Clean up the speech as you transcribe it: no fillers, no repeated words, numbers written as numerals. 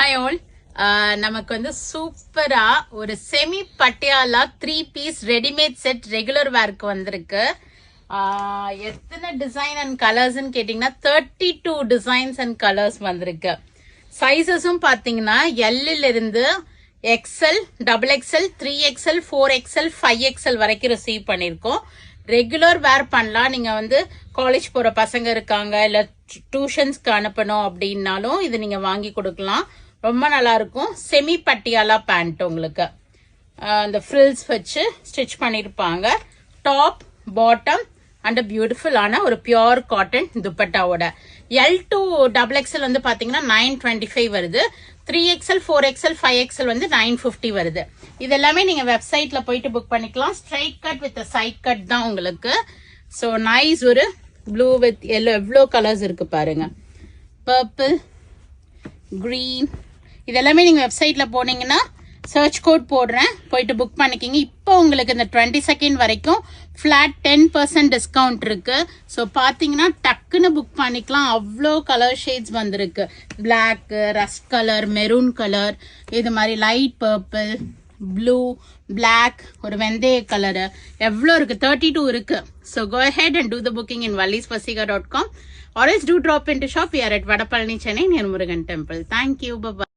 Hi all. நமக்கு வந்து சூப்பரா ஒரு semi Patiala 3-piece readymade set regular வேர்க்கு வந்திருக்கு. எத்தனை டிசைன் அண்ட் கலர்ஸ்ன்னு கேட்டிங்கன்னா 32 டிசைன்ஸ் அண்ட் கலர்ஸ் வந்திருக்கு. சைஸஸும் பார்த்தீங்கன்னா எல்லில் இருந்து XL, XXL, 3XL, 4XL, 5XL வரைக்கும் ரிசீவ் பண்ணியிருக்கோம். ரெகுலர் வேர் பண்ணலாம். நீங்க வந்து காலேஜ் போற பசங்க இருக்காங்க, இல்ல டியூஷன்ஸ்க்கு அனுப்பணும் அப்படின்னாலும் இது நீங்க வாங்கி கொடுக்கலாம். ரொம்ப நல்லா இருக்கும். செமி பட்டியாலா பேண்ட் உங்களுக்கு அந்த ஃப்ரில்ஸ் வச்சு ஸ்டிச் பண்ணிருப்பாங்க. டாப், பாட்டம் அண்ட் பியூட்டிஃபுல்லான ஒரு பியோர் காட்டன் துப்பட்டாவோட. L to XXL வந்து பாத்தீங்கன்னா 925 வருது. 3XL, 4XL, 5XL வந்து 950 வருது. இது எல்லாமே நீங்க வெப்சைட்ல போயிட்டு புக் பண்ணிக்கலாம். Straight cut with side cut தான் உங்களுக்கு. So nice. ஒரு ப்ளூ வித் எல்லோ, எவ்வளோ கலர்ஸ் இருக்கு பாருங்க. பர்பிள், கிரீன், இதெல்லாமே நீங்க வெப்சைட்ல போனீங்கன்னா சர்ச் கோட் போடுறேன், போயிட்டு புக் பண்ணிக்கிங்க. இப்போ உங்களுக்கு இந்த 22nd வரைக்கும் ஃபிளாட் 10% டிஸ்கவுண்ட் இருக்கு. ஸோ பார்த்தீங்கன்னா டக்குன்னு புக் பண்ணிக்கலாம். அவ்வளோ கலர் ஷேட்ஸ் வந்திருக்கு. Black, rust colour, maroon colour, இது மாதிரி லைட் பர்பிள், ப்ளூ, பிளாக், ஒரு வெந்தய கலரு, எவ்வளோ இருக்கு, 32 இருக்கு. So go ahead and do the booking in vallisvasiga.com or else do drop into shop. We are at Vadapalani, Chennai, near Murugan Temple. Thank you. Bye-bye.